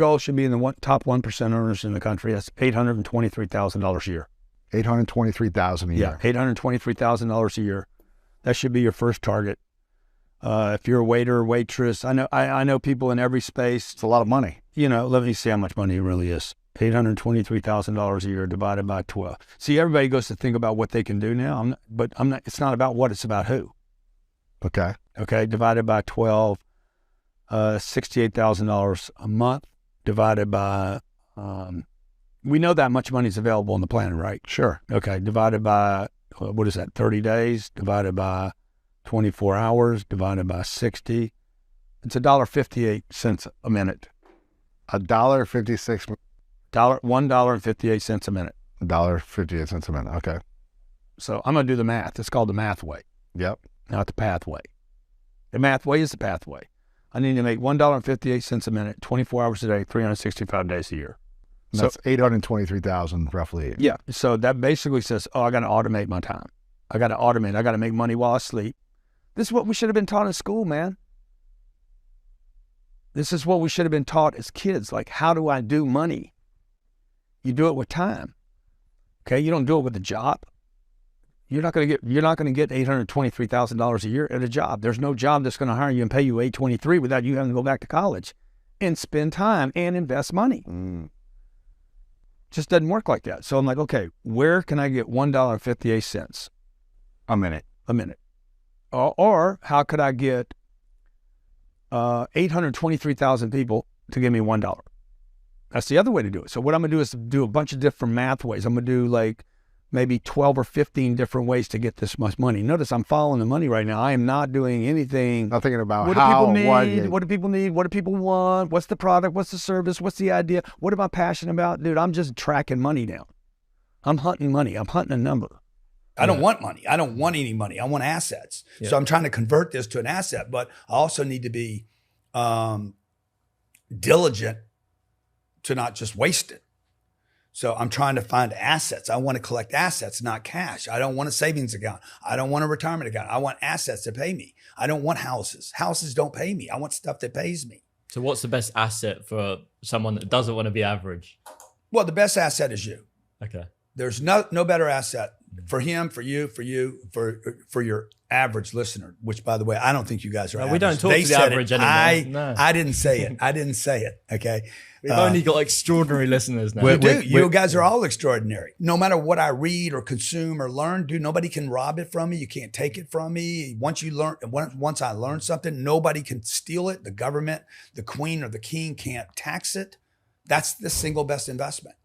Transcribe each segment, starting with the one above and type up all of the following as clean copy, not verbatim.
Goal should be in the top 1% earners in the country. That's $823,000 a year. $823,000 a year. Yeah, $823,000 a year. That should be your first target. If you're a waiter or waitress, I know people in every space. It's a lot of money. Let me see how much money it really is. $823,000 a year divided by 12. See, everybody goes to think about what they can do now, but it's not about what, it's about who. Okay. Okay, divided by 12, $68,000 a month, divided by, we know that much money is available on the planet, right? Sure. Okay, divided by, what is that, 30 days, divided by 24 hours, divided by 60. It's $1.58 a minute. $1.56. $1.58 a minute. $1.58 a minute. Okay. So I'm going to do the math. It's called the math way. Yep. Not the pathway. The math way is the pathway. I need to make $1.58 a minute, 24 hours a day, 365 days a year. So that's $823,000 roughly. Yeah. So that basically says, I got to automate my time. I got to automate. I got to make money while I sleep. This is what we should have been taught in school, man. This is what we should have been taught as kids. Like, how do I do money? You do it with time. Okay. You don't do it with a job. You're not going to get $823,000 a year at a job. There's no job that's going to hire you and pay you $823 without you having to go back to college and spend time and invest money. Just doesn't work like that. So I'm like, okay, where can I get $1.58 a minute? A minute. Or how could I get 823,000 people to give me $1? That's the other way to do it. So what I'm going to do is do a bunch of different math ways. I'm going to do like maybe 12 or 15 different ways to get this much money. Notice I'm following the money right now. I am not doing anything. Not thinking about what how, do people need? What do people need? What do people want? What's the product? What's the service? What's the idea? What am I passionate about? Dude, I'm just tracking money down. I'm hunting money. I'm hunting a number. I don't want money. I don't want any money. I want assets. Yeah. So I'm trying to convert this to an asset, but I also need to be diligent to not just waste it. So I'm trying to find assets. I want to collect assets, not cash. I don't want a savings account. I don't want a retirement account. I want assets to pay me. I don't want houses. Houses don't pay me. I want stuff that pays me. So what's the best asset for someone that doesn't want to be average? Well, the best asset is you. Okay. There's no better asset for him, for you, for your average listener, which, by the way, I don't think you guys are average. We don't talk to the average anymore. I didn't say it. I didn't say it. Okay. We've only got extraordinary listeners now. You guys are all extraordinary. No matter what I read or consume or learn, dude, nobody can rob it from me. You can't take it from me. Once I learn something, nobody can steal it. The government, the queen or the king can't tax it. That's the single best investment,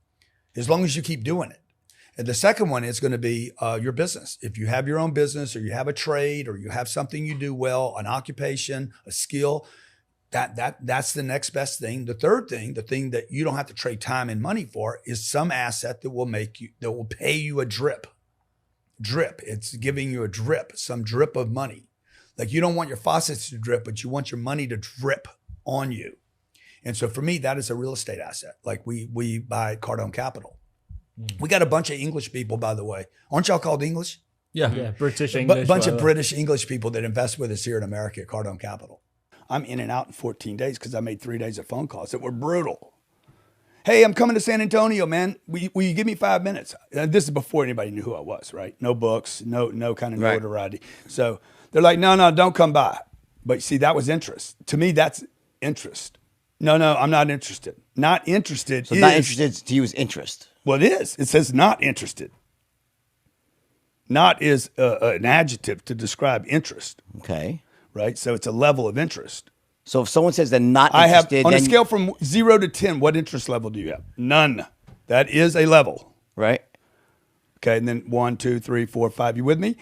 as long as you keep doing it. And the second one is going to be your business. If you have your own business or you have a trade or you have something you do well, an occupation, a skill, that's the next best thing. The third thing, the thing that you don't have to trade time and money for, is some asset that will pay you a drip. Drip. It's giving you a drip, some drip of money. Like, you don't want your faucets to drip, but you want your money to drip on you. And so for me, that is a real estate asset. Like we buy Cardone Capital. We got a bunch of English people, by the way. Aren't y'all called English? Yeah. British English. Bunch of British English people that invest with us here in America at Cardone Capital. I'm in and out in 14 days because I made 3 days of phone calls that were brutal. Hey, I'm coming to San Antonio, man. Will you give me 5 minutes? This is before anybody knew who I was, right? No books, no kind of notoriety. So they're like, no, don't come by. But see, that was interest. To me, that's interest. No, I'm not interested. Not interested. So not interested to you is interest. Well, it is. It says not interested. Not is an adjective to describe interest. Okay. Right? So it's a level of interest. So if someone says they're not interested, on a scale from 0 to 10, what interest level do you have? None. That is a level. Right. Okay, and then 1, 2, 3, 4, 5. You with me?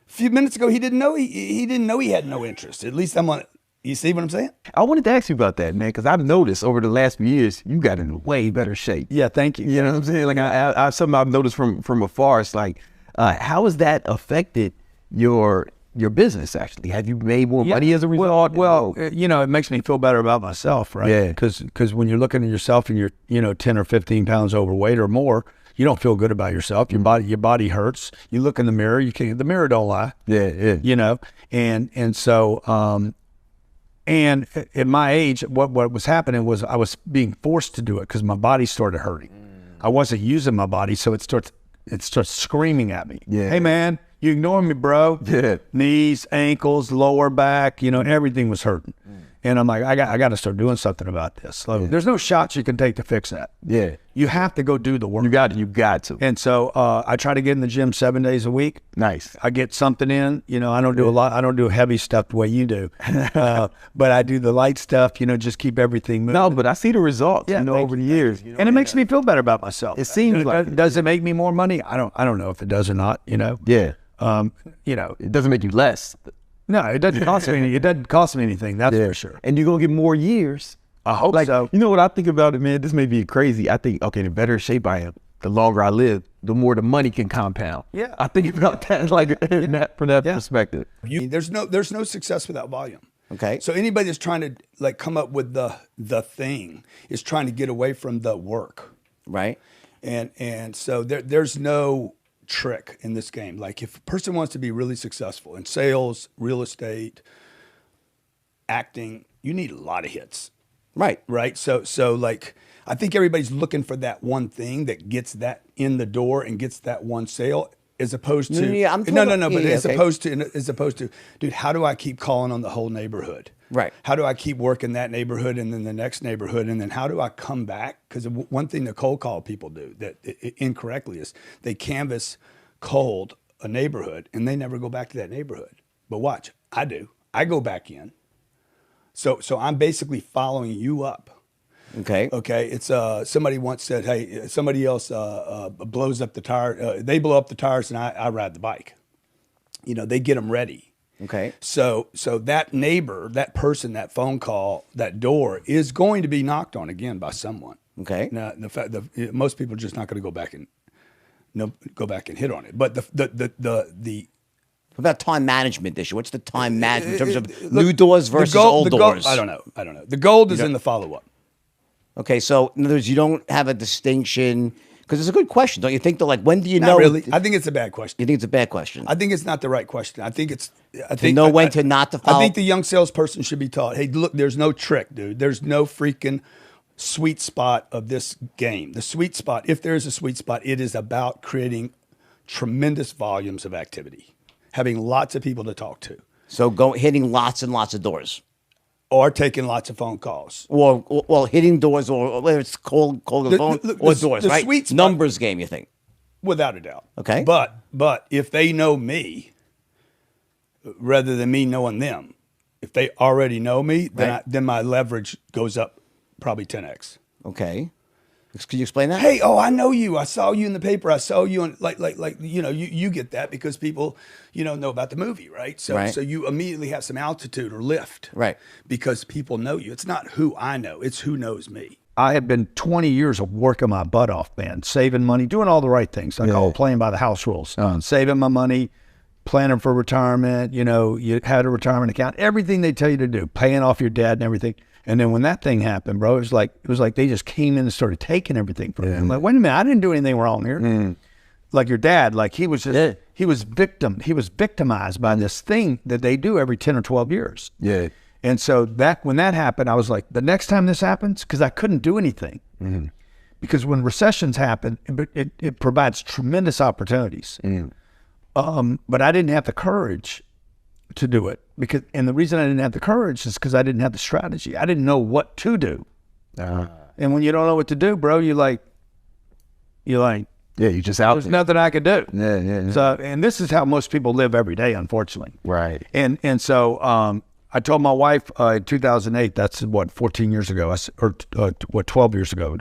A few minutes ago, he didn't know he had no interest. At least I'm on it. You see what I'm saying? I wanted to ask you about that, man, because I've noticed over the last few years, you got in way better shape. Yeah, thank you. You know what I'm saying? Like I something I've noticed from afar. It's like, how has that affected your business? Actually, have you made more money as a result? Well, it makes me feel better about myself, right? Yeah. Because when you're looking at yourself and you're 10 or 15 pounds overweight or more, you don't feel good about yourself. Your body hurts. You look in the mirror. The mirror don't lie. Yeah. And so. And at my age, what was happening was I was being forced to do it because my body started hurting. I wasn't using my body, so it starts screaming at me. Yeah. Hey man, you ignoring me, bro. Yeah. Knees, ankles, lower back, everything was hurting. And I'm like, I got to start doing something about this. So there's no shots you can take to fix that. Yeah. You have to go do the work. You got to. And so I try to get in the gym 7 days a week. Nice. I get something in. I don't do a lot. I don't do heavy stuff the way you do. But I do the light stuff, just keep everything moving. No, but I see the results, Yeah, over the years. And it makes me feel better about myself. It seems like Does it make me more money? I don't know if it does or not, Yeah. It doesn't make you less. No, it doesn't cost me. It doesn't cost me anything. That's for sure. And you're gonna get more years. I hope so. You know what I think about it, man? This may be crazy. I think, okay, the better shape I am, the longer I live, the more the money can compound. Yeah. I think about that from that perspective. There's no success without volume. Okay. So anybody that's trying to come up with the thing is trying to get away from the work. Right. And so there's no trick in this game. Like if a person wants to be really successful in sales, real estate, acting, you need a lot of hits. Right. Right. So like I think everybody's looking for that one thing that gets that in the door and gets that one sale, as opposed to as opposed to, dude, how do I keep calling on the whole neighborhood? Right. How do I keep working that neighborhood and then the next neighborhood, and then how do I come back? Because one thing the cold call people do that incorrectly is they canvas cold a neighborhood and they never go back to that neighborhood. But watch, I do. I go back in. So I'm basically following you up. Okay. Okay. It's somebody once said, hey, somebody else blows up the tire. They blow up the tires and I ride the bike. They get them ready. Okay. So that neighbor, that person, that phone call, that door is going to be knocked on again by someone. Okay. Now, the fact that most people are just not going to go back and hit on it. But the What about time management issue? What's the time management in terms of new doors versus old doors? I don't know. The gold is in the follow-up. Okay, so in other words, you don't have a distinction, because it's a good question, don't you think? Though, like, when do you know? Not really. I think it's a bad question. You think it's a bad question? I think it's not the right question. I think it's know when to not to follow. I think the young salesperson should be taught, hey, look, there's no trick, dude. There's no freaking sweet spot of this game. The sweet spot, if there is a sweet spot, it is about creating tremendous volumes of activity, having lots of people to talk to. So hitting lots and lots of doors. Or taking lots of phone calls. Or hitting doors, or whether it's call the phone, or doors, right? Sweet spot, numbers game, you think? Without a doubt. Okay. But if they know me, rather than me knowing them, if they already know me, then my leverage goes up probably 10x. Okay. Can you explain that? Hey, I know you. I saw you in the paper. I saw you on you get that because people, know about the movie, right? So you immediately have some altitude or lift. Right. Because people know you. It's not who I know, it's who knows me. I had been 20 years of working my butt off, man, saving money, doing all the right things. I call it playing by the house rules. Saving my money, planning for retirement, you had a retirement account, everything they tell you to do, paying off your debt and everything. And then when that thing happened, bro, it was like they just came in and started taking everything from me. I'm like, wait a minute, I didn't do anything wrong here. Like your dad, like he was victimized by this thing that they do every 10 or 12 years. Yeah. And so when that happened, I was like, the next time this happens, because I couldn't do anything. Because when recessions happen, it provides tremendous opportunities. But I didn't have the courage to do it, and the reason I didn't have the courage is because I didn't have the strategy. I didn't know what to do. And when you don't know what to do, bro, you're like, yeah, you just out there's there. nothing I could do. Yeah. So, and this is how most people live every day, unfortunately. Right. And so I told my wife in 2008, that's 14 years ago, 12 years ago,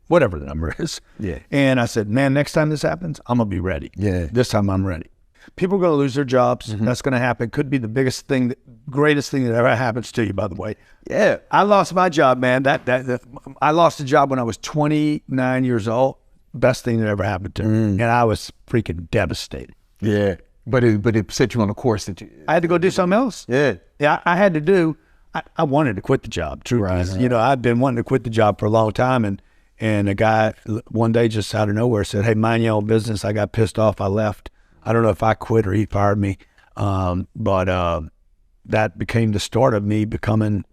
whatever the number is. Yeah. And I said, man, next time this happens, I'm gonna be ready. Yeah. This time I'm ready. People are going to lose their jobs. That's going to happen. Could be the greatest thing that ever happens to you, by the way. Yeah. I lost my job, man. I lost a job when I was 29 years old. Best thing that ever happened to me. And I was freaking devastated. Yeah. But it set you on a course that I had to go do something else. Yeah. Yeah. I had to do, I wanted to quit the job. True. Right. I've been wanting to quit the job for a long time. And a guy one day just out of nowhere said, hey, mind your own business. I got pissed off. I left. I don't know if I quit or he fired me. But that became the start of me becoming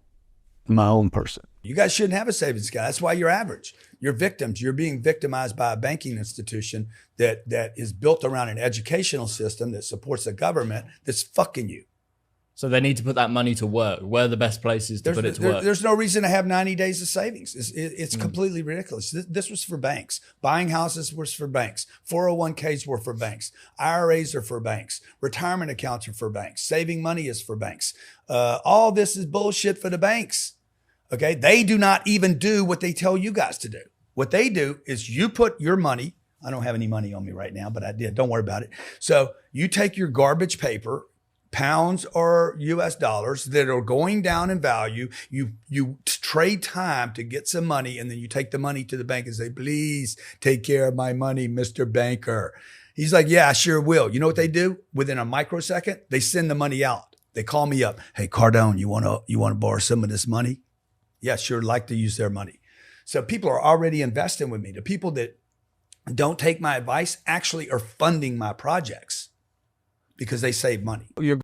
my own person. You guys shouldn't have a savings account. That's why you're average. You're victims. You're being victimized by a banking institution that is built around an educational system that supports a government that's fucking you. So they need to put that money to work. Where are the best places to put it to work? There's no reason to have 90 days of savings. It's completely ridiculous. This was for banks. Buying houses was for banks. 401ks were for banks. IRAs are for banks. Retirement accounts are for banks. Saving money is for banks. All this is bullshit for the banks. Okay? They do not even do what they tell you guys to do. What they do is you put your money, I don't have any money on me right now, but I did. Don't worry about it. So you take your garbage paper, pounds or US dollars that are going down in value. You trade time to get some money, and then you take the money to the bank and say, please take care of my money, Mr. Banker. He's like, yeah, I sure will. You know what they do? Within a microsecond, they send the money out. They call me up. Hey, Cardone, you wanna borrow some of this money? Yeah, sure, like to use their money. So people are already investing with me. The people that don't take my advice actually are funding my projects because they save money. You're